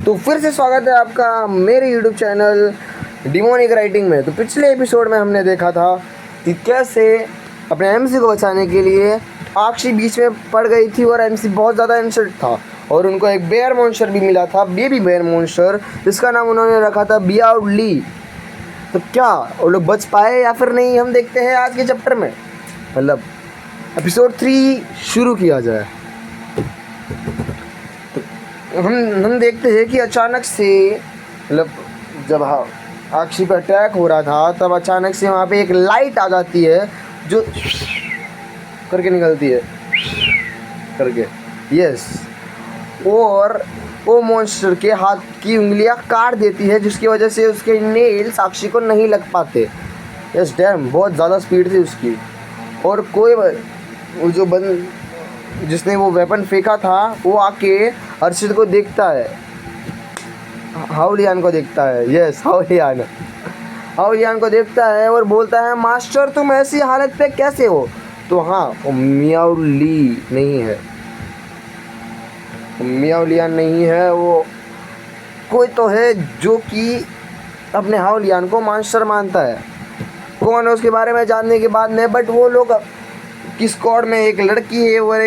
तो फिर से स्वागत है आपका मेरे YouTube चैनल डिमोनिक राइटिंग में। तो पिछले एपिसोड में हमने देखा था कि कैसे अपने एमसी को बचाने के लिए आक्षी बीच में पड़ गई थी और एमसी बहुत ज़्यादा इंसल्ट था और उनको एक बेयर मॉन्स्टर भी मिला था, बेबी बेयर मॉन्स्टर, जिसका नाम उन्होंने रखा था बियाउडली। तो क्या वो लोग बच पाए या फिर नहीं, हम देखते हैं आज के चैप्टर में, मतलब एपिसोड 3 शुरू किया जाए। तो हम देखते हैं कि अचानक से, मतलब जब आक्षी पर अटैक हो रहा था तब अचानक से वहाँ पे एक लाइट आ जाती है जो करके निकलती है करके, यस, और वो मॉन्स्टर के हाथ की उंगलियां काट देती है, जिसकी वजह से उसके नेल्स साक्षी को नहीं लग पाते। यस डैम, बहुत ज़्यादा स्पीड थी उसकी। और कोई वो जो जिसने वो वेपन फेंका था वो आके अर्शित को देखता है, हाउलियान को देखता है, यस हाउलियान को देखता है और बोलता है, मास्टर तुम ऐसी हालत पे कैसे हो? तो हाँ, वो मियाउली नहीं है, मियाउलियान नहीं है, वो कोई तो है जो कि अपने हाउलियान को मास्टर मानता है। कौन है उसके बारे में जानने के बाद में, बट वो लोग की स्क्वाड में एक लड़की है और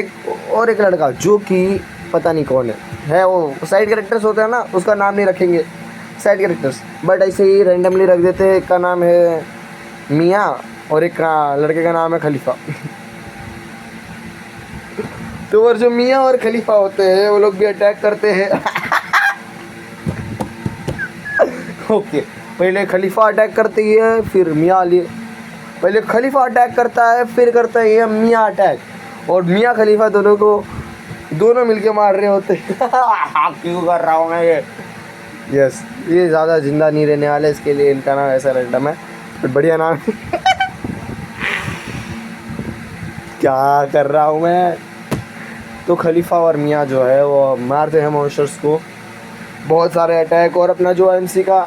एक लड़का जो कि पता नहीं कौन है वो साइड कैरेक्टर्स होते हैं ना, उसका नाम नहीं रखेंगे साइड कैरेक्टर्स, बट ऐसे ही रैंडमली रख देते हैं। एक का नाम है मियाँ और एक लड़के का नाम है खलीफा। तो और जो मियाँ और खलीफा होते हैं वो लोग भी अटैक करते हैं। ओके, पहले खलीफा अटैक करती है, फिर मियाँ पहले खलीफा अटैक करता है, फिर करता है ये मियाँ अटैक, और मियाँ खलीफा दोनों मिलके मार रहे होते हैं। क्यों कर रहा हूँ मैं ये? यस, ये ज़्यादा जिंदा नहीं रहने वाले, इसके लिए इनका नाम ऐसा रैंडम है, बट बढ़िया नाम है। क्या कर रहा हूँ मैं? तो खलीफा और मियाँ जो है वो मारते हैं मॉन्स्टर्स को, बहुत सारे अटैक। और अपना जो एमसी का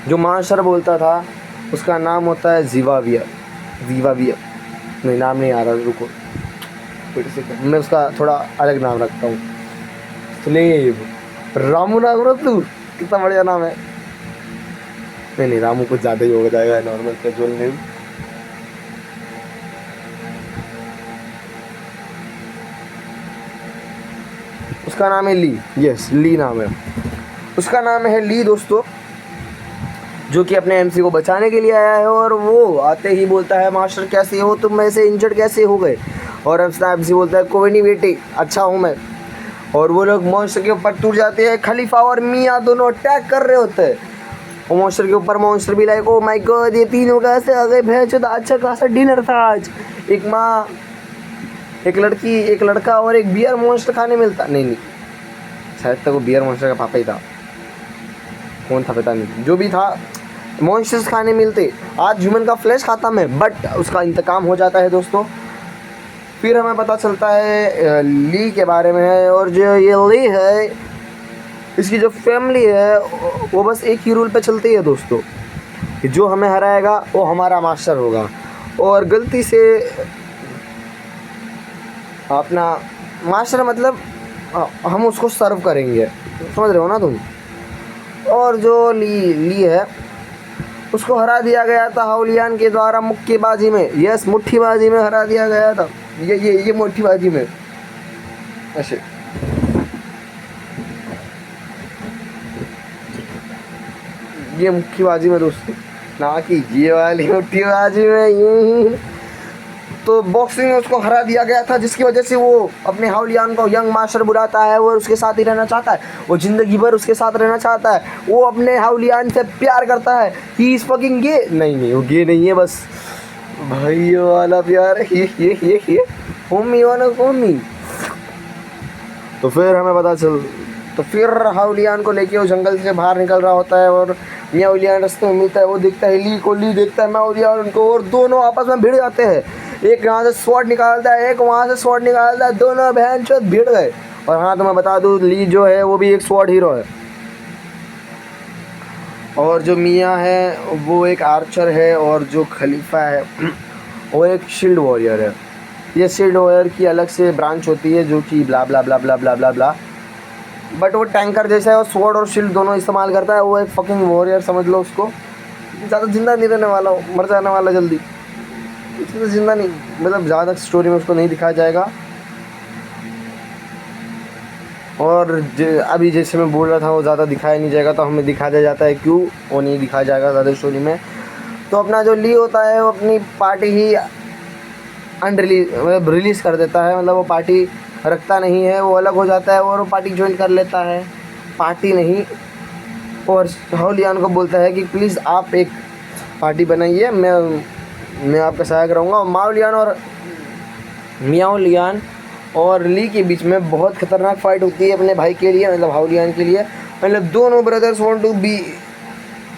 जो मॉन्स्टर बोलता था उसका नाम होता है जीवावियर, नहीं नाम नहीं आ रहा, रुको मैं उसका थोड़ा अलग नाम रखता हूँ। तो नहीं, रामू नाम रख तू, कितना बढ़िया नाम है। नहीं रामू कुछ ज़्यादा ही हो जाएगा, नॉर्मल कैजुअल नेम। उसका नाम है ली, यस ली नाम है, उसका नाम है ली दोस्तों, जो कि अपने एमसी को बचाने के लिए आया है। और वो आते ही बोलता है, मास्टर कैसे हो तुम, ऐसे इंजर्ड कैसे हो गए? और एमसी बोलता है, कोई नहीं बेटे, अच्छा हूँ मैं। और वो लोग मॉन्स्टर के ऊपर टूट जाते हैं। खलीफा और मियाँ दोनों अटैक कर रहे होते हैं वो मॉन्स्टर के ऊपर। मॉन्स्टर भी लाइक, ओ माय गॉड, ये तीनों कैसे आ गए? भैंस, अच्छा खासा डिनर था आज, एक माँ, एक लड़की, एक लड़का और एक बियर मॉन्स्टर खाने मिलता। नहीं, शायद तक वो बियर मॉन्स्टर का पापा ही था, कौन था पता नहीं, जो भी था, मॉन्स्टर्स खाने मिलते। आज ह्यूमन का फ्लैश खाता मैं, बट उसका इंतकाम हो जाता है दोस्तों। फिर हमें पता चलता है ली के बारे में, और जो ये ली है, इसकी जो फैमिली है वो बस एक ही रूल पे चलती है दोस्तों, कि जो हमें हराएगा वो हमारा मास्टर होगा, और गलती से अपना मास्टर मतलब हम उसको सर्व करेंगे, समझ रहे हो ना तुम। और जो ली है उसको हरा दिया गया था हाउलियान के द्वारा मुक्केबाजी में, यस मुट्ठीबाजी में हरा दिया गया था, ये मुट्ठीबाजी में। ऐसे ये मुक्केबाजी में दोस्तों, ना कि ये वाली मुट्ठीबाजी में, यूं। तो बॉक्सिंग में उसको हरा दिया गया था, जिसकी वजह से वो अपने हाउलियान को यंग मास्टर बुलाता है और उसके साथ ही रहना चाहता है, वो ज़िंदगी भर उसके साथ रहना चाहता है। वो अपने हाउलियान से प्यार करता है। ही इज़ फकिंग गे, नहीं वो गे नहीं है, बस भाई वाला प्यार, ये होमी वाला होमी। तो फिर हमें पता तो फिर हाउलियान को लेके वो जंगल से बाहर निकल रहा होता है, और मियाउलियान रास्ते में मिलता है, वो देखता है ली को, ली देखता है मियाउलियान उनको, और दोनों आपस में भिड़ जाते हैं। एक यहाँ से स्वॉर्ड निकालता है, एक वहाँ से स्वॉर्ड निकालता है, दोनों बहन चोद भिड़ गए। और हाँ, तो मैं बता दूँ, ली जो है वो भी एक स्वॉर्ड हीरो है, और जो मियाँ है वो एक आर्चर है, और जो खलीफा है वो एक शील्ड वॉरियर है। ये शील्ड वॉरियर की अलग से ब्रांच होती है, जो कि ब्ला blah blah blah blah blah blah but वो टैंकर जैसा है और स्वॉर्ड और शील्ड दोनों इस्तेमाल करता है। वो एक फकिंग वॉरियर समझ लो उसको। ज़्यादा जिंदा नहीं रहने वाला, मर जाने वाला जल्दी। इसलिए जिंदा नहीं, मतलब ज़्यादा स्टोरी में उसको नहीं दिखाया जाएगा। और अभी जैसे मैं बोल रहा था वो ज़्यादा दिखाया नहीं जाएगा, तो हमें दिखा दिया जाता है क्यों वो नहीं दिखाया जाएगा ज़्यादा स्टोरी में। तो अपना जो ली होता है वो अपनी पार्टी ही मतलब रिलीज़ कर देता है, मतलब वो पार्टी रखता नहीं है, वो अलग हो जाता है और वो पार्टी ज्वाइन कर लेता है। पार्टी नहीं, और हाओ लियान को बोलता है कि प्लीज़ आप एक पार्टी बनाइए, मैं आपका सहायक रहूँगा। और माओ लियान और मियाओ लियान और ली के बीच में बहुत खतरनाक फाइट होती है अपने भाई के लिए, मतलब हाओ लियान के लिए। मतलब दोनों brothers want to be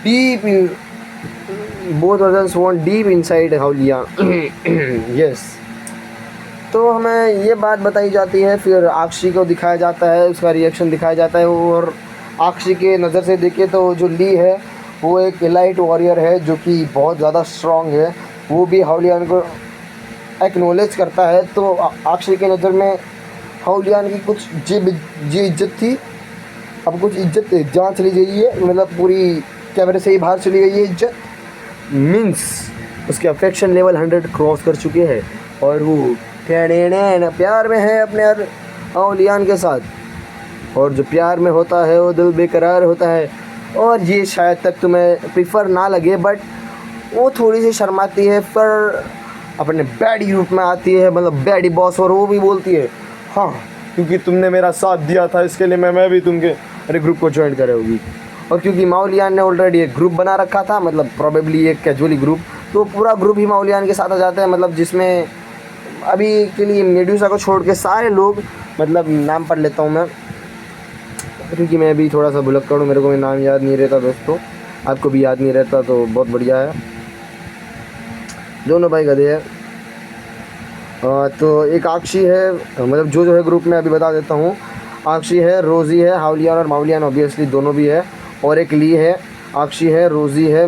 deep in, both brothers want deep inside Hao Lian. Yes. तो हमें ये बात बताई जाती है, फिर आक्षी को दिखाया जाता है, उसका रिएक्शन दिखाया जाता है। और आक्षी के नज़र से देखे तो जो ली है वो एक एलाइट वॉरियर है जो कि बहुत ज़्यादा स्ट्रॉन्ग है। वो भी हाओ लियान को एक्नॉलेज करता है। तो आक्षी के नज़र में हाओ लियान की कुछ जी इज्जत थी, अब कुछ इज्जत जहाँ चली गई है, मतलब पूरी कैमरे से ही बाहर चली गई है इज्जत। मीन्स उसके अफेक्शन लेवल 100 क्रॉस कर चुके हैं और वो प्यार में है अपने हाओ लियान के साथ। और जो प्यार में होता है वो दिल बेकरार होता है। और ये शायद तक तुम्हें प्रीफर ना लगे, बट वो थोड़ी सी शर्माती है, पर अपने बैडी रूप में आती है, मतलब बैडी बॉस। और वो भी बोलती है हाँ क्योंकि तुमने मेरा साथ दिया था इसके लिए मैं भी तुमके ग्रुप को ज्वाइन करोगी। और क्योंकि माओ लियान ने ऑलरेडी एक ग्रुप बना रखा था, मतलब प्रोबेबली एक कैजुअली ग्रुप, तो पूरा ग्रुप ही माओ लियान के साथ आ जाते हैं। मतलब जिसमें अभी के लिए मेडुसा को छोड़ के सारे लोग, मतलब नाम पढ़ लेता हूँ मैं क्योंकि मैं भी थोड़ा सा भुलक्कड़ हूँ, मेरे को भी नाम याद नहीं रहता दोस्तों। आपको भी याद नहीं रहता तो बहुत बढ़िया है, दोनों भाई गधे हैं। तो एक आक्षी है, मतलब जो है ग्रुप में अभी बता देता हूँ। आक्षी है, रोज़ी है, हाओ लियान और माओ लियान ऑब्वियसली दोनों भी है, और एक ली है। आक्षी है, रोज़ी है,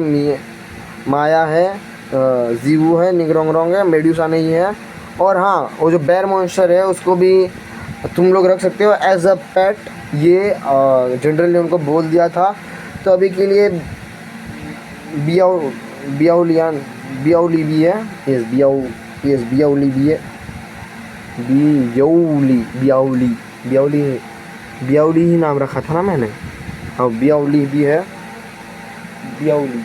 माया है, जीवू है, निगरोंगरोंग है, मेडुसा नहीं है। और हाँ, वो जो बेर मॉन्स्टर है उसको भी तुम लोग रख सकते हो एज अ पेट, ये जनरल ने उनको बोल दिया था। तो अभी के लिए बियाउली भी है, बियाउली भी है, बियाउली ही नाम रखा था ना मैंने। हाँ, बियाउली भी है, बियाउली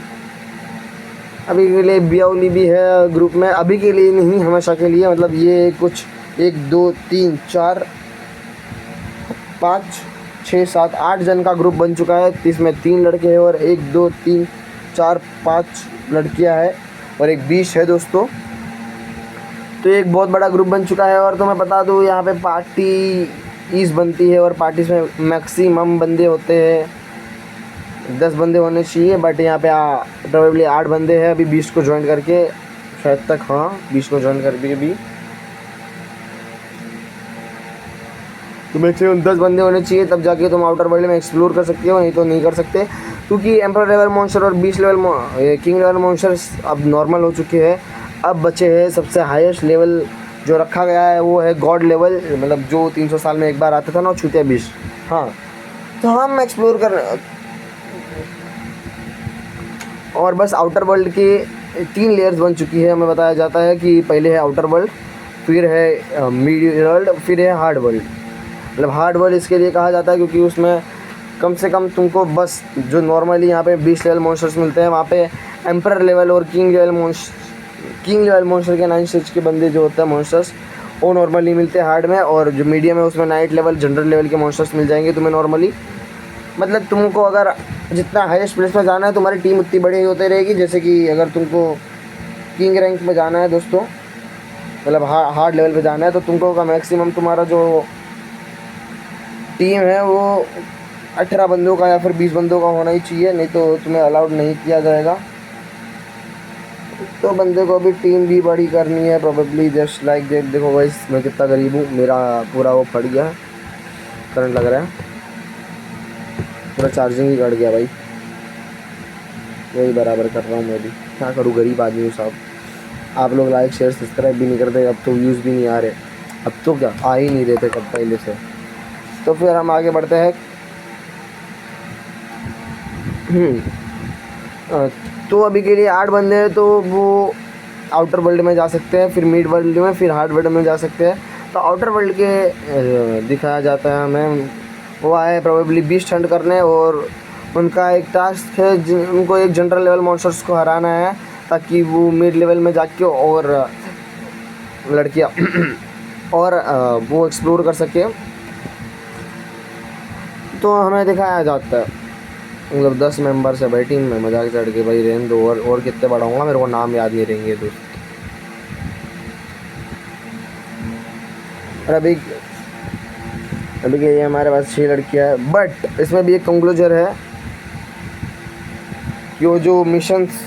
अभी के लिए बियाउली भी है ग्रुप में, अभी के लिए नहीं हमेशा के लिए। मतलब ये कुछ 1 2 3 4 5 6 7 8 जन का ग्रुप बन चुका है। इसमें 3 लड़के हैं और 1 2 3 4 5 लड़कियां हैं और एक 20 है दोस्तों। तो एक बहुत बड़ा ग्रुप बन चुका है। और तो मैं बता दूँ यहाँ पे पार्टी बनती है और पार्टीज में मैक्सिमम बंदे होते हैं 10 बंदे होने चाहिए, बट यहाँ पे प्रोबेबली 8 बंदे हैं अभी 20 को ज्वाइन करके, शायद तक हाँ 20 को ज्वाइन करके भी। तो मैक्सिमम 10 बंदे होने चाहिए, तब जाके तुम आउटर वर्ल्ड में एक्सप्लोर कर सकते हो, नहीं तो नहीं कर सकते। क्योंकि एम्पर लेवल मॉन्स्टर और 20 लेवल किंग लेवल मॉन्स्टर्स अब नॉर्मल हो चुके हैं। अब बचे हैं सबसे हाईएस्ट लेवल जो रखा गया है वो है गॉड लेवल, मतलब जो 300 साल में एक बार आता था ना, छूतिया 20। हाँ, तो हम एक्सप्लोर कर, और बस आउटर वर्ल्ड के 3 लेयर्स बन चुकी है। हमें बताया जाता है कि पहले है आउटर वर्ल्ड, फिर है मीडियल वर्ल्ड, फिर है हार्ड वर्ल्ड। मतलब हार्ड वर्ल्ड इसके लिए कहा जाता है क्योंकि उसमें कम से कम तुमको बस जो नॉर्मली यहाँ पे 20 लेवल मॉन्स्टर्स मिलते हैं, वहाँ पे एम्पर लेवल और किंग लेवल मॉन्स्टर के 9 स्टेज के बंदे जो होते हैं मॉन्स्टर्स, वो नॉर्मली मिलते हैं हार्ड में। और जो मीडियम है उसमें नाइट लेवल जनरल लेवल के मॉन्स्टर्स मिल जाएंगे तुम्हें नॉर्मली। मतलब तुमको अगर जितना हाईएस्ट प्लेस में जाना है तुम्हारी टीम उतनी बड़ी होती रहेगी। जैसे कि अगर तुमको किंग रैंक में जाना है दोस्तों, मतलब हार्ड लेवल पे जाना है, तो तुमको का मैक्सिमम तुम्हारा जो टीम है वो 18 बंदों का या फिर 20 बंदों का होना ही चाहिए, नहीं तो तुम्हें अलाउड नहीं किया जाएगा। तो बंदे को अभी टीम भी बड़ी करनी है प्रोबेबली, जस्ट लाइक दैट। देखो भाई मैं कितना गरीब हूँ, मेरा पूरा वो फट गया, करंट लग रहा है, पूरा चार्जिंग ही कट गया भाई। वही बराबर कर रहा हूँ मैं भी, क्या करूँ, गरीब आदमी हूँ साहब। आप लोग लाइक शेयर सब्सक्राइब भी नहीं करते, अब तो व्यूज़ भी नहीं आ रहे, अब तो क्या आ ही नहीं रहे थे कब पहले से। तो फिर हम आगे बढ़ते हैं अ, तो अभी के लिए 8 बंदे हैं, तो वो आउटर वर्ल्ड में जा सकते हैं, फिर मिड वर्ल्ड में, फिर हार्ड वर्ल्ड में जा सकते हैं। तो आउटर वर्ल्ड के दिखाया जाता है हमें, वो आए प्रोबेबली 20 ठंड करने, और उनका एक टास्क है उनको एक जनरल लेवल मॉन्स्टर्स को हराना है, ताकि वो मिड लेवल में जाके और लड़कियाँ और वो एक्सप्लोर कर सके। तो हमें दिखाया जाता है, मतलब 10 मेंबर्स है भाई टीम में, मजाक चढ़ के भाई रहने दो, और कितने बढ़ाऊँगा, मेरे को नाम याद नहीं रहेंगे दोस्त। और अभी के ये हमारे पास 6 लड़कियाँ हैं, बट इसमें भी एक कंक्लूजन है कि वो जो मिशंस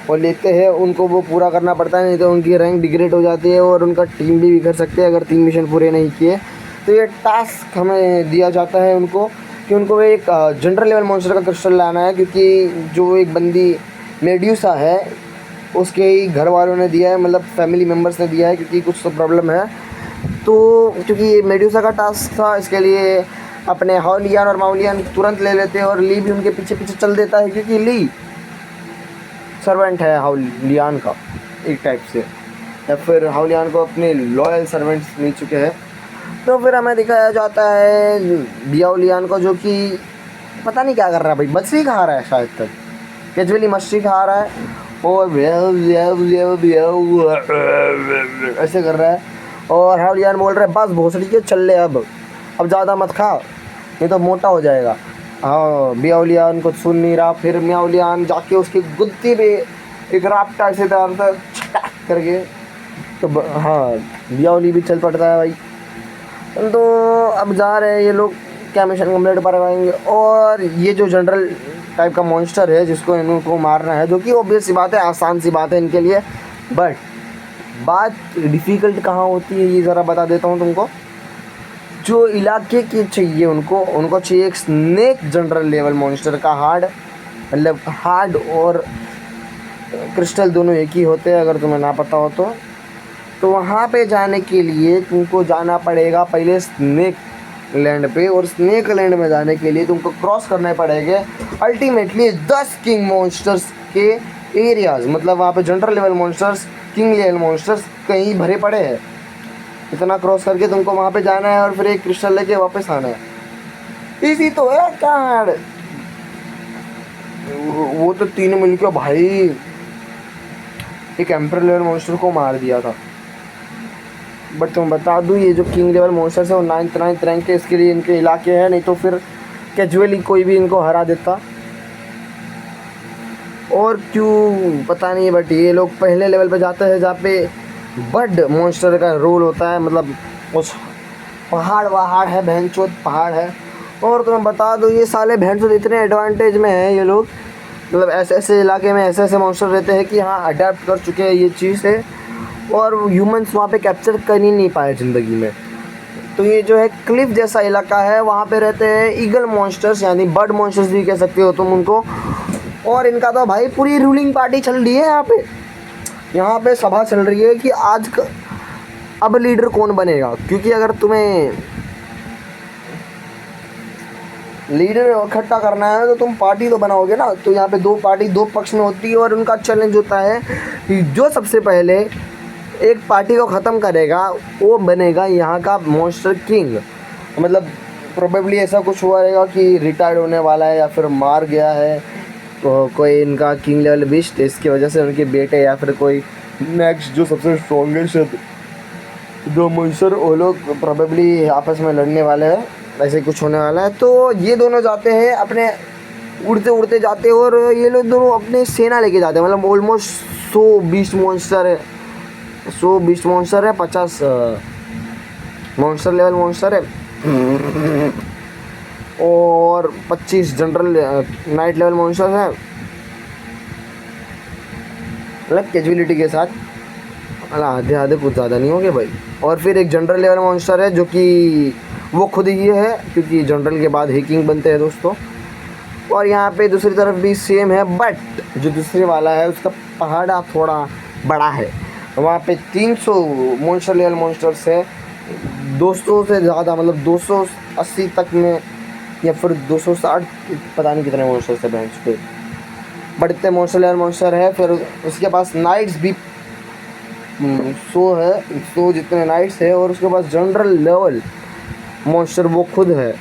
वो लेते हैं उनको वो पूरा करना पड़ता है, नहीं तो उनकी रैंक डिग्रेड हो जाती है और उनका टीम भी बिखर सकते हैं अगर 3 मिशन पूरे नहीं किए। तो ये टास्क हमें दिया जाता है उनको कि उनको एक जनरल लेवल मॉन्स्टर का क्रिस्टल लाना है, क्योंकि जो एक बंदी मेड्यूसा है उसके ही घर वालों ने दिया है, मतलब फैमिली मेम्बर्स ने दिया है, क्योंकि कुछ तो प्रॉब्लम है। तो क्योंकि ये मेड्यूसा का टास्क था, इसके लिए अपने हाउलियान और माउलियान तुरंत ले लेते हैं, और ली भी उनके पीछे पीछे चल देता है, क्योंकि ली सर्वेंट है हाउलियान का एक टाइप से, या फिर हाउलियान को अपने लॉयल सर्वेंट्स मिल चुके हैं। तो फिर हमें दिखाया जाता है बियाउलियान को, जो कि पता नहीं क्या कर रहा है भाई, मछली खा रहा है शायद तक, कैजुअली मछली खा रहा है और ऐसे कर रहा है, और हाउलियान बोल रहा है बस भोसड़ी के चल ले, अब ज़्यादा मत खा नहीं तो मोटा हो जाएगा। हाँ, बियाउलियान को सुन नहीं रहा, फिर मियाउलियान जाके उसकी गुत्ती पे एक राप्टा ऐसे डालता छटाक करके, तो हाँ बियाउली भी चल पड़ता है भाई। तो अब जा रहे हैं ये लोग, क्या मिशन कंप्लीट करवाएंगे, और ये जो जनरल टाइप का मॉन्स्टर है जिसको इनको मारना है, जो कि ऑब्वियस सी बात है, आसान सी बात है इनके लिए, बट बात डिफ़िकल्ट कहाँ होती है ये ज़रा बता देता हूँ तुमको। जो इलाके के चाहिए उनको चाहिए एक स्नेक जनरल लेवल मॉन्स्टर का हार्ड, मतलब हार्ड और क्रिस्टल दोनों एक ही होते हैं अगर तुम्हें ना पता हो तो वहाँ पे जाने के लिए तुमको जाना पड़ेगा पहले स्नेक लैंड पे, और स्नेक लैंड में जाने के लिए तुमको क्रॉस करने पड़ेंगे अल्टीमेटली 10 किंग मॉन्स्टर्स के एरियाज़, मतलब वहाँ पे general level monsters, king level monsters कहीं भरे पड़े हैं। इतना क्रॉस करके तुमको वहाँ पे जाना है और फिर एक क्रिस्टल लेके वापस आना है। इसी तो है, क्या हार्ड, वो तो 3 मिलकर भाई एक एम्पर लेवल मॉन्स्टर को मार दिया था। बट तुम बता दूँ, ये जो किंग लेवल मॉन्स्टर्स है वो 9th रैंक के, इसके लिए इनके इलाके हैं, नहीं तो फिर कैजुअली कोई भी इनको हरा देता। और क्यों पता नहीं, बट ये लोग पहले लेवल पे जाते हैं जहाँ पे बड मॉन्स्टर का रोल होता है, मतलब उस पहाड़ है, भैंचोद पहाड़ है। और तुम्हें बता दो ये साले भैंचोद इतने एडवांटेज में हैं ये लोग, मतलब ऐसे ऐसे इलाके में ऐसे ऐसे मॉन्स्टर रहते हैं कि हाँ अडेप्ट कर चुके हैं ये चीज़ है, और ह्यूमंस वहाँ पे कैप्चर कर ही नहीं पाए ज़िंदगी में। तो ये जो है क्लिफ जैसा इलाका है, वहाँ पे रहते हैं ईगल मॉन्स्टर्स, यानी बर्ड मॉन्स्टर्स भी कह सकते हो तुम उनको। और इनका तो भाई पूरी रूलिंग पार्टी चल रही है यहाँ पे सभा चल रही है कि अब लीडर कौन बनेगा, क्योंकि अगर तुम्हें लीडर इकट्ठा करना है तो तुम पार्टी तो बनाओगे ना। तो यहाँ पे 2 पार्टी 2 पक्ष में होती है, और उनका चैलेंज होता है कि जो सबसे पहले एक पार्टी को ख़त्म करेगा वो बनेगा यहाँ का मॉन्स्टर किंग। मतलब प्रोबेबली ऐसा कुछ हुआ रहेगा कि रिटायर्ड होने वाला है या फिर मार गया है तो कोई इनका किंग लेवल बिस्ट, इसकी वजह से उनके बेटे या फिर कोई नेक्स्ट जो सबसे स्ट्रॉन्गेस्ट दो मॉन्स्टर वो लोग प्रोबेबली आपस में लड़ने वाले हैं, ऐसे कुछ होने वाला है। तो ये दोनों जाते हैं अपने उड़ते उड़ते जाते हैं, और ये लोग दोनों अपने सेना लेके जाते हैं, मतलब ऑलमोस्ट 120 मॉन्स्टर है, 120 मॉन्स्टर है, 50 मॉन्स्टर लेवल मॉन्स्टर है, और 25 जनरल नाइट लेवल मॉन्स्टर है, मतलब कैजुअलिटी के साथ, आधे आधे कुछ ज़्यादा नहीं होंगे भाई। और फिर एक जनरल लेवल मॉन्स्टर है जो कि वो खुद ही है, क्योंकि जनरल के बाद ही किंग बनते हैं दोस्तों। और यहाँ पे दूसरी तरफ भी सेम है, बट जो दूसरे वाला है उसका पहाड़ा थोड़ा बड़ा है, वहाँ पे 300 मॉन्स्टर लेवल मॉन्स्टर्स है, 200 से ज़्यादा, मतलब 280 तक में या फिर 260, पता नहीं कितने मॉन्स्टर्स है बेंच पे, बट इतने मॉन्स्टर है। फिर उसके पास नाइट्स भी 100 है, 100 जितने नाइट्स है। और उसके पास जनरल लेवल मॉन्स्टर वो खुद है,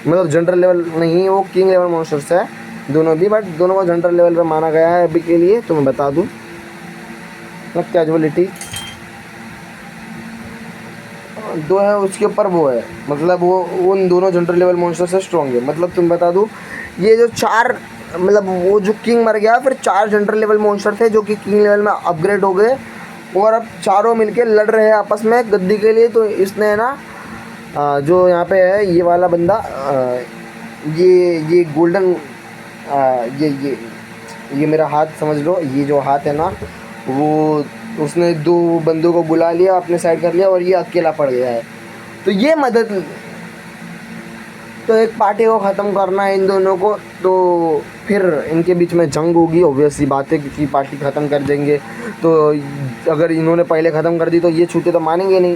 मतलब जनरल लेवल नहीं, वो किंग लेवल मॉन्स्टर्स है दोनों भी, बट दोनों को जनरल लेवल पे माना गया है अभी के लिए। तो मैं बता दूँ कैजुअलिटी 2 है, उसके ऊपर वो है, मतलब वो उन दोनों जनरल लेवल मॉन्स्टर से स्ट्रॉन्ग है। मतलब तुम बता दूँ ये जो 4, मतलब वो जो किंग मर गया, फिर 4 जनरल लेवल मॉन्स्टर थे जो कि किंग लेवल में अपग्रेड हो गए, और अब चारों मिलके लड़ रहे हैं आपस में गद्दी के लिए। तो इसने ना जो यहाँ पे है ये वाला बंदा, ये गोल्डन, ये मेरा हाथ समझ लो, ये जो हाथ है ना, वो उसने 2 बंदों को बुला लिया, अपने साइड कर लिया, और ये अकेला पड़ गया है। तो ये मदद, तो एक पार्टी को ख़त्म करना है इन दोनों को, तो फिर इनके बीच में जंग होगी, ऑब्वियसली बात है, क्योंकि पार्टी ख़त्म कर देंगे। तो अगर इन्होंने पहले ख़त्म कर दी तो ये छूते तो मानेंगे नहीं।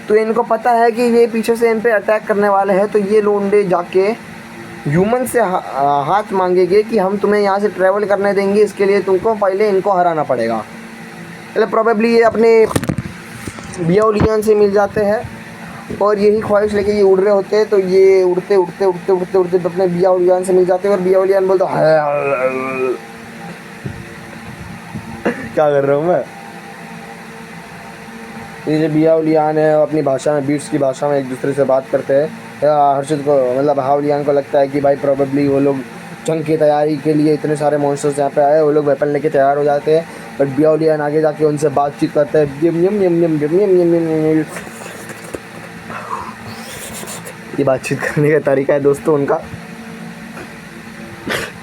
तो इनको पता है कि ये पीछे से इन पे अटैक करने वाले हैं, तो ये लोंडे जाके ह्यूमन से हाथ मांगेंगे कि हम तुम्हें यहाँ से ट्रैवल करने देंगे, इसके लिए तुमको पहले इनको हराना पड़ेगा। मतलब प्रोबेबली ये अपने बियाओलियन से मिल जाते हैं, और यही ख्वाहिश लेके ये उड़ रहे होते हैं। तो ये उड़ते उड़ते उड़ते उड़ते उड़ते अपने बियाओलियन से मिल जाते हैं, और बियाओलियन बोलते क्या कर रहा हूँ मैं। ये जो बियाओलियन है अपनी भाषा में, बीट्स की भाषा में एक दूसरे से बात करते हैं। हर्षित को, मतलब हावलियन को लगता है कि भाई प्रोबेबली वो लोग जंग की तैयारी के लिए, इतने सारे मॉन्स्टर्स यहाँ पे आए, वो लोग वेपन लेके तैयार हो जाते हैं। बट बियाओलियन आगे जाके उनसे बातचीत करता है। ये बातचीत करने का तरीका है दोस्तों उनका,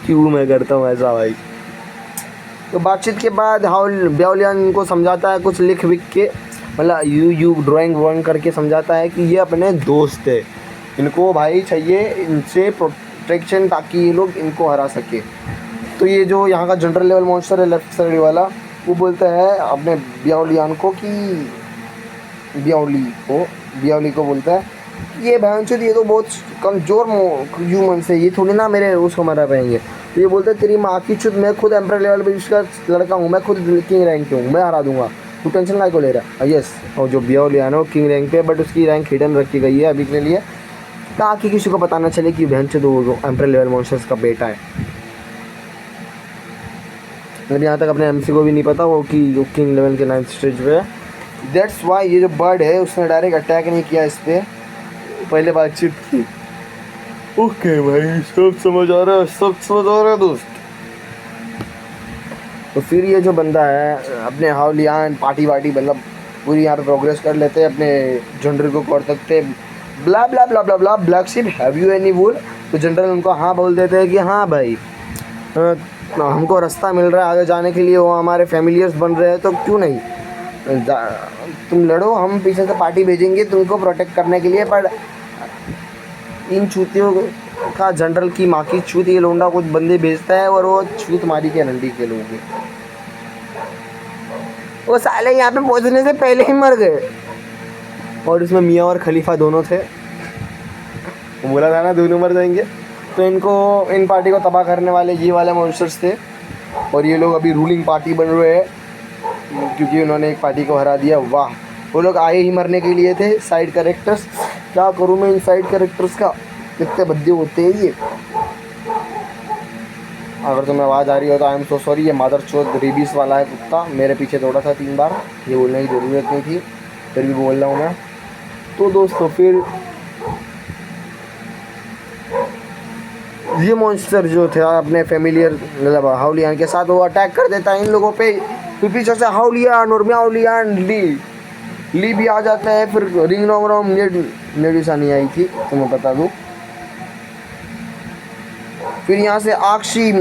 क्यों मैं करता हूँ ऐसा भाई। तो बातचीत के बाद बियाओलियन इनको समझाता है कुछ लिख विख के, मतलब यू ड्राइंग वन करके समझाता है कि ये अपने दोस्त है, इनको भाई चाहिए इनसे प्रोटेक्शन, ताकि ये लोग इनको हरा सके। तो ये जो यहाँ का जनरल लेवल मॉन्स्टर है लेफ्ट साइड वाला, वो बोलता है अपने बियाओलियन को कि बियाओली को बोलता है ये भैंचोद, ये तो बहुत कमज़ोर ह्यूमन से, ये थोड़ी ना मेरे उसको मरा पाएंगे। तो ये बोलते हैं तेरी माँ की चुत, मैं खुद एम्पर लेवल पे इसका लड़का हूँ, मैं खुद किंग रैंक पे हूँ, मैं हरा दूंगा, तू टेंशन काय को ले रहा है। यस, और जो बियाओलियन है वो किंग रैंक पे, बट उसकी रैंक हिडन रखी गई है अभी के लिए, ताकि किसी को पता ना चले कि भैंचोद वो एम्पर लेवल मॉन्स्टर्स का बेटा है। मतलब यहाँ तक अपने एमसी को भी नहीं पता वो कि जो किंग लेवल के 9th स्टेज पे है। दैट्स वाई ये जो बर्ड है उसने डायरेक्ट अटैक नहीं किया इस पर, पहले बातचीत की। ओके भाई, सब समझ आ रहा है दोस्त। तो फिर ये जो बंदा है अपने हावलियान पार्टी मतलब पूरी यहाँ पे प्रोग्रेस कर लेते हैं, अपने जनरल को कर सकते blah blah blah blah blah, black sheep have you any wool. तो जनरल उनको हाँ बोल देते हैं कि हाँ भाई, हमको रास्ता मिल रहा है आगे जाने के लिए, वो हमारे फैमिलियर्स बन रहे हैं, तो क्यों नहीं तुम लड़ो, हम पीछे से पार्टी भेजेंगे तुमको प्रोटेक्ट करने के लिए। पर इन चूतियों का जनरल की माँ की छूत, ये लोंडा कुछ बंदे भेजता है और वो छूत मारी के नंडी के लोग, वो साले यहाँ पे पहुँचने से पहले ही मर गए। और इसमें मियाँ और खलीफा दोनों थे, बोला था ना दोनों मर जाएंगे। तो इनको, इन पार्टी को तबाह करने वाले ये वाले मॉन्स्टर्स थे, और ये लोग अभी रूलिंग पार्टी बन रहे हैं क्योंकि उन्होंने एक पार्टी को हरा दिया। वाह, वो लोग आए ही मरने के लिए थे। साइड कैरेक्टर्स, क्या करूँ मैं इन साइड कैरेक्टर्स का, कितने भद्दे होते हैं ये। अगर तुम्हें आवाज़ आ रही हो तो आई एम सो सॉरी। ये मादर चौथ रेबीज वाला है कुत्ता, मेरे पीछे दौड़ा था 3 बार, ये बोलने की ज़रूरत नहीं थी, फिर भी बोल रहा हूँ मैं। तो दोस्तों फिर ये मॉन्स्टर जो थे अपने फैमिलियर मतलब हावलियान के साथ, वो अटैक कर देता है इन लोगों पे। फिर पीछे से हावलियान और म्याओलियान ली भी आ जाता है। फिर रिंग रोंग रोंग नेडुसानी आई थी, तो मैं बता दूँ। फिर यहाँ से आक्षी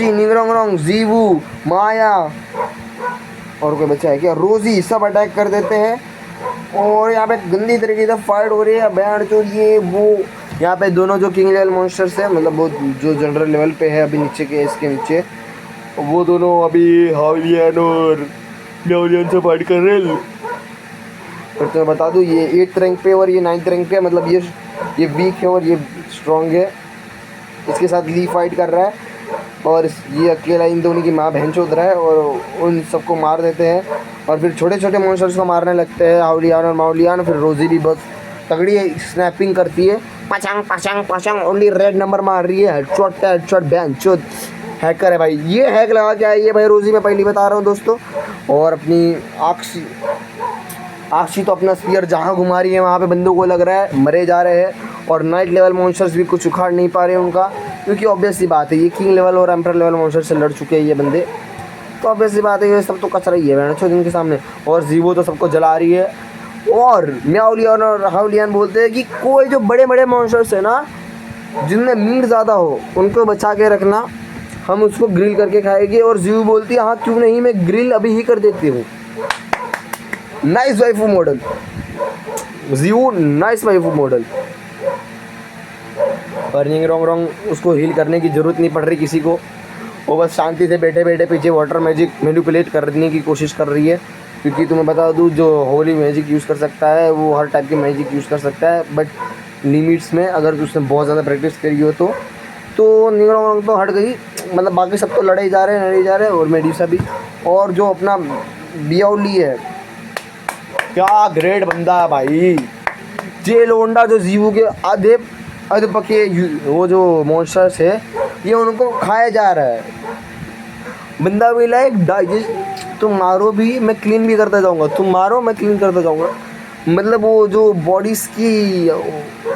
निंगरोंग रोंग, जीवू, माया और कोई बच्चा है क्या, रोजी, सब अटैक कर देते हैं। और यहाँ पे गंदी तरीके से फाइट हो रही है, बैंड चोर ये वो। यहाँ पे दोनों जो किंग लेवल मॉन्स्टर्स है, मतलब वो जो जनरल लेवल पे है अभी नीचे के, इसके नीचे, वो दोनों अभी हावलियन और म्याओलियन से फाइट कर रहे हैं। फिर तो मैं बता दूँ ये 8th रैंक पे और ये 9th रैंक पे, मतलब ये ये वीक है और ये स्ट्रॉन्ग है। इसके साथ ली फाइट कर रहा है और ये अकेला इन दोनों की माँ बहन चौध रहा है और उन सबको मार देते हैं। और फिर छोटे छोटे मॉन्स्टर्स को मारने लगते हैं हाउलियान और माउलियान। फिर रोज़ी भी बहुत तगड़ी स्नैपिंग करती है, पचंग पचंग पचंग, ओनली रेड नंबर मार रही है, हेडशॉट बहन चौध हैकर है भाई। ये हैक लगा के आई है भाई रोज़ी, मैं पहली बता रहा हूँ दोस्तों। और अपनी आक्षी तो अपना स्पीयर जहाँ घुमा रही है वहाँ पे बंदों को लग रहा है मरे जा रहे हैं। और नाइट लेवल मॉन्स्टर्स भी कुछ उखाड़ नहीं पा रहे हैं उनका, क्योंकि ऑब्वियस सी बात है ये किंग लेवल और एम्पर लेवल मॉन्स्टर से लड़ चुके हैं ये बंदे, तो ऑब्वियस सी बात है ये सब तो कचरा ही है मैंने इनके सामने। और जीवो तो सबको जला रही है। और म्याउलियन और हाउलियन बोलते हैं कि कोई जो बड़े बड़े मॉन्स्टर्स है ना जिनमें मीट ज़्यादा हो उनको बचा के रखना, हम उसको ग्रिल करके खाएंगे। और जीवो बोलती है हाँ क्यों नहीं, मैं ग्रिल अभी ही कर देती हूँ। नाइस वाइफू मॉडल जीवो, नाइस वाइफू मॉडल। और निंग रोंग रोंग उसको हील करने की ज़रूरत नहीं पड़ रही किसी को, वो बस शांति से बैठे बैठे पीछे वाटर मैजिक मैनिपुलेट करने की कोशिश कर रही है। क्योंकि तुम्हें बता दूँ जो होली मैजिक यूज़ कर सकता है वो हर टाइप के मैजिक यूज़ कर सकता है, बट लिमिट्स में, अगर उसने बहुत ज़्यादा प्रैक्टिस करी हो तो निंग रोंग रोंग तो हट गई। मतलब बाकी सब तो लड़े जा रहे हैं लड़े जा रहे हैं। और मेडिसा भी। और जो अपना बियाउली है क्या ग्रेट बंदा है भाई, जे लोंडा जो जीवू के आधे पके वो जो मॉन्स्टर्स है ये उनको खाया जा रहा है। बंदा भी लाइक डाइजेस्ट, तुम मारो भी मैं क्लीन भी करता जाऊंगा, तुम मारो मैं क्लीन करता जाऊंगा। मतलब वो जो बॉडीज़ की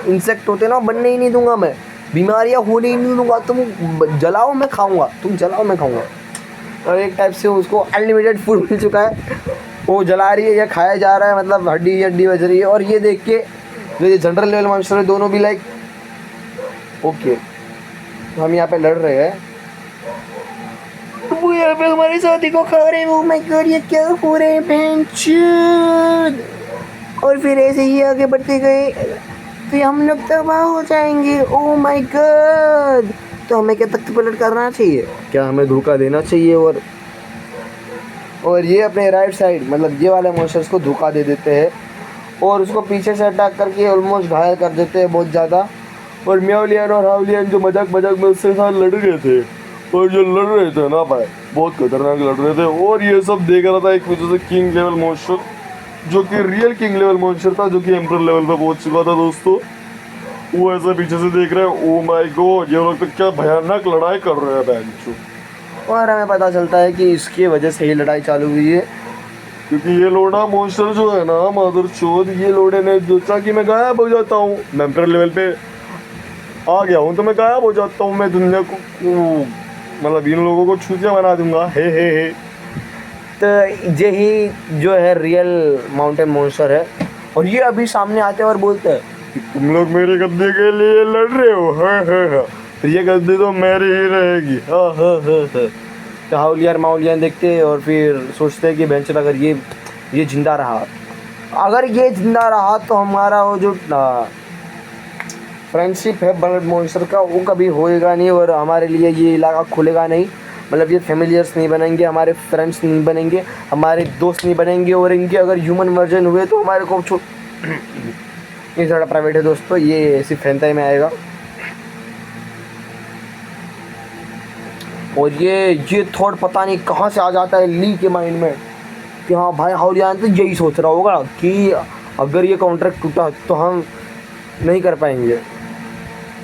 इंसेक्ट होते हैं ना बनने ही नहीं दूंगा मैं, बीमारियां होने ही नहीं दूंगा। तुम जलाओ मैं खाऊंगा, तुम जलाओ मैं खाऊंगा। और एक टाइप से उसको अनलिमिटेड फूड मिल चुका है, वो जला रही है या खाया जा रहा है, मतलब हड्डी हड्डी बज रही है। और ये देख के जो ये जनरल लेवल मॉन्स्टर है दोनों भी लाइक ओके हम यहाँ पे लड़ रहे हैं, वो यहाँ पे हमारे साथी को खा रहे हैं। ओ माय गॉड ये क्या हो रहे हैं बहनचोद। और फिर ऐसे ही आगे बढ़ते गए तो हम लोग तबाह हो जाएंगे। ओ माय गॉड, तो हमें क्या तख्त पलट करना चाहिए, क्या हमें धोखा देना चाहिए। और ये अपने राइट साइड मतलब ये वाले मॉन्स्टर्स को धोखा दे देते हैं और उसको पीछे से अटैक करके ऑलमोस्ट घायल कर देते हैं बहुत ज़्यादा। और म्याउलियन और हाउलियन जो मजाक में उसके साथ लड़ रहे थे और जो लड़ रहे थे ना भाई बहुत खतरनाक लड़ रहे थे। और ये सब देख रहा था एक वजह से किंग लेवल मॉन्स्टर, जो कि रियल किंग लेवल मॉन्स्टर था, जो कि एम्पर लेवल पे पहुंच चुका था दोस्तों। वो ऐसा पीछे से देख रहे हैं, ओ माय गॉड ये लोग तो क्या भयानक लड़ाई कर रहे हैं बहनचोद। और हमें पता चलता है कि इसकी वजह से ही लड़ाई चालू हुई है, क्योंकि ये लोड़ा मॉन्स्टर जो है ना मदर चोद, ये लोड़े ने सोचा कि मैं गायब हो जाता हूँ, मैं एम्पर लेवल पे आ गया हूँ तो मैं गायब हो जाता हूँ, मैं दुनिया को मतलब इन लोगों को छूतिया बना दूंगा हे। तो यही जो है रियल माउंटेन मॉन्स्टर है। और ये अभी सामने आते हैं और बोलते हैं कि तुम लोग मेरे गद्दे के लिए लड़ रहे हो, हाँ तो ये गद्दे तो मेरी ही रहेगी, हाँ। तो हाउलियन माउलियन देखते हैं और फिर सोचते हैं कि बेंचर अगर ये जिंदा रहा, अगर ये जिंदा रहा तो हमारा वो जो फ्रेंडशिप है बर्ड मॉन्स्टर का वो कभी होएगा नहीं और हमारे लिए ये इलाका खुलेगा नहीं। मतलब ये फैमिलियर्स नहीं बनेंगे, हमारे फ्रेंड्स नहीं बनेंगे, हमारे दोस्त नहीं बनेंगे। और इनके अगर ह्यूमन वर्जन हुए तो हमारे को ये थोड़ा प्राइवेट है दोस्तों, ये सिर्फ हेंताई में आएगा। और ये थॉट पता नहीं कहाँ से आ जाता है ली के माइंड में कि हाँ भाई हाउलियन तो यही सोच रहा होगा कि अगर ये कॉन्ट्रैक्ट टूटा तो हम नहीं कर पाएंगे।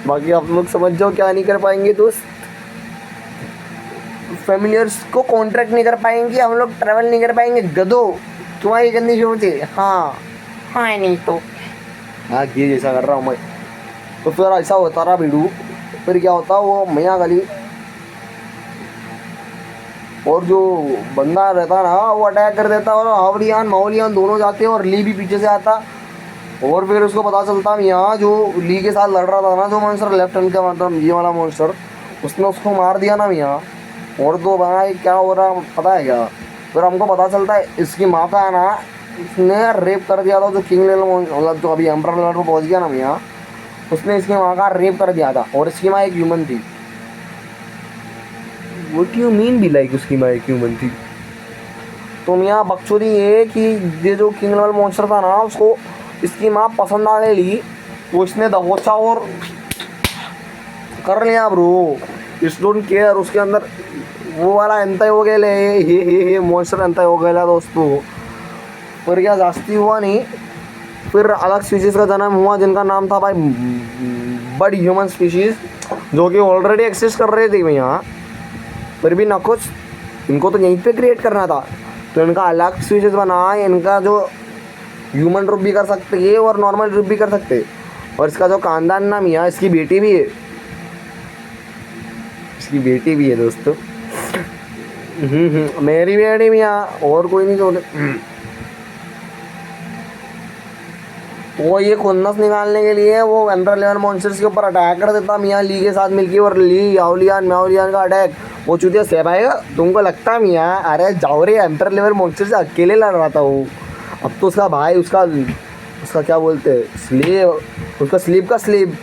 बाकी आप लोग समझ जाओ क्या नहीं कर पाएंगे दोस्त, फैमिलियर्स को कॉन्ट्रैक्ट नहीं कर पाएंगे, हम लोग ट्रैवल नहीं कर पाएंगे। गधो तुम्हारी गंदी सोच है, हाँ नहीं तो हाँ ये जैसा कर रहा हूँ मैं, तो फिर ऐसा होता रहा भिड़ू, फिर क्या होता वो मैया गली। और जो बंदा रहता ना वो अटैक कर देता और हावलियान माउलियान दोनों जाते और ली भी पीछे से आता। और फिर उसको पता चलता यहाँ जो ली के साथ लड़ रहा था ना जो मॉन्स्टर लेफ्ट हैंड का मतलब ये वाला मॉन्स्टर, उसने उसको मार दिया ना यहाँ। और तो भाई क्या हो रहा पता है क्या, फिर हमको पता चलता है इसकी माँ का है ना इसने रेप कर दिया था जो किंग लेवल मतलब जो अभी एम्पर लेवल पर पहुँच गया ना यहाँ, उसने इसकी माँ का रेप कर दिया था और इसकी माँ एक ह्यूमन थी। व्हाट यू मीन भी लाइक उसकी माँ एक ह्यूमन थी? तो यहाँ बकचोदी ये कि ये जो किंग लेवल मॉन्स्टर था ना उसको इसकी माँ पसंद आने लगी तो इसने दबोचा और कर लिया ब्रो। इस डोंट केयर। उसके अंदर वो वाला एंता हो गया हे मॉन्स्टर एंता हो गया दोस्तों। पर क्या जास्ती हुआ नहीं। फिर अलग स्पीशीज़ का जन्म हुआ जिनका नाम था भाई बड ह्यूमन स्पीशीज़, जो कि ऑलरेडी एक्सिस्ट कर रहे थे यहाँ। फिर भी ना कुछ, इनको तो यहीं पे क्रिएट करना था, तो इनका अलग स्पीशीज़ बना। इनका जो ह्यूमन रूप भी कर सकते हैं और नॉर्मल रूप भी कर सकते हैं। और इसका जो खानदान नाम यहाँ, इसकी बेटी भी है, इसकी बेटी भी है दोस्तों। मेरी बेटी भी यहाँ, और कोई नहीं तो। वो ये खुन्नस निकालने के लिए वो एम्पर लेवल मॉन्स्टर्स के ऊपर अटैक कर देता मियाँ ली के साथ मिलके। और ली याओलियान म्याओलियान का अटैक वो चूतिया सेव आएगा तुमको लगता है मियाँ? अरे जाओ रे, एम्पर लेवल मॉन्स्टर से अकेले लड़ रहा था वो। अब तो उसका भाई, उसका क्या बोलते हैं, स्लीव, उसका स्लीप का स्लीप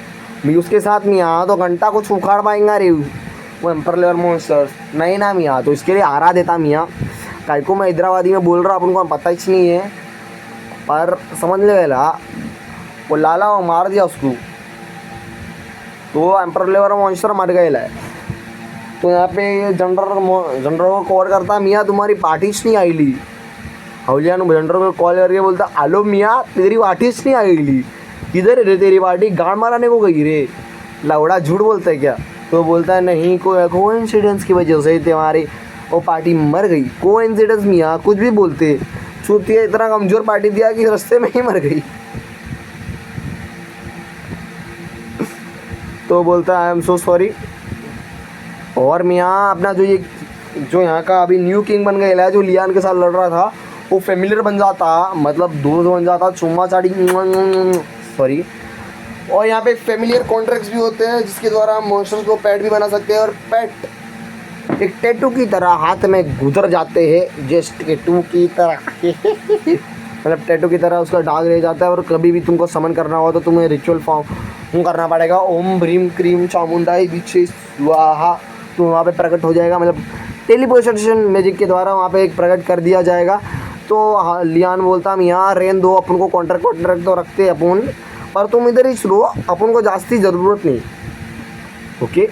भी उसके साथ मियाँ, तो घंटा कुछ उखाड़ पाएंगा रे वो एम्पर लेवल मॉन्स्टर्स नहीं ना मियाँ। तो इसके लिए हारा देता मियाँ। काय को मैं हैदराबादी में बोल रहा, अपन को पता ही नहीं है, पर समझ ले गया वो लाला, वो मार दिया उसको, तो एम्पर लेवल मॉन्स्टर मर गया है। तो यहाँ पे ये जनरल को कॉल करता, मियाँ तुम्हारी पार्टीज नहीं आई ली। हाउलिया जनरल को कॉल करके बोलता, आलो मियाँ तेरी पार्टीज नहीं आई ली, किधर रे तेरी पार्टी? गांड माराने को गई रे। लौड़ा झूठ बोलता है क्या? तो बोलता है नहीं, कोइंसिडेंस की वजह से तुम्हारी वो पार्टी मर गई। कोइंसिडेंस मियाँ कुछ भी बोलते, चूतिया इतना कमज़ोर पार्टी दिया कि रास्ते में ही मर गई। तो बोलता है आई एम सो सॉरी। और मियाँ अपना जो यहाँ का अभी न्यू किंग बन गया है, जो लियान के साथ लड़ रहा था, वो फेमिलियर बन जाता, मतलब दोस्त बन जाता, चुम्मा चाटी सॉरी। और यहाँ पे फेमिलियर कॉन्ट्रैक्ट्स भी होते हैं जिसके द्वारा हम मॉन्स्टर्स को पेट भी बना सकते हैं। और पेट एक टैटू की तरह हाथ में गुजर जाते हैं, जस्ट टैटू की तरह मतलब टैटू की तरह उसका दाग रह जाता है। और कभी भी तुमको समन करना हो तो तुम्हें रिचुअल फॉर्म करना पड़ेगा, ओम भ्रीम क्रीम चामुंडाई विचे स्वाहा, तो वहाँ पे प्रकट हो जाएगा, मतलब टेलीपोर्टेशन मैजिक के द्वारा वहाँ पे एक प्रकट कर दिया जाएगा। तो लियान बोलता हम यहाँ रेन दो, अपन को कॉन्ट्रैक्ट तो रखते हैं अपन, पर तुम इधर ही शुरू, अपन को जास्ती ज़रूरत नहीं। ओके।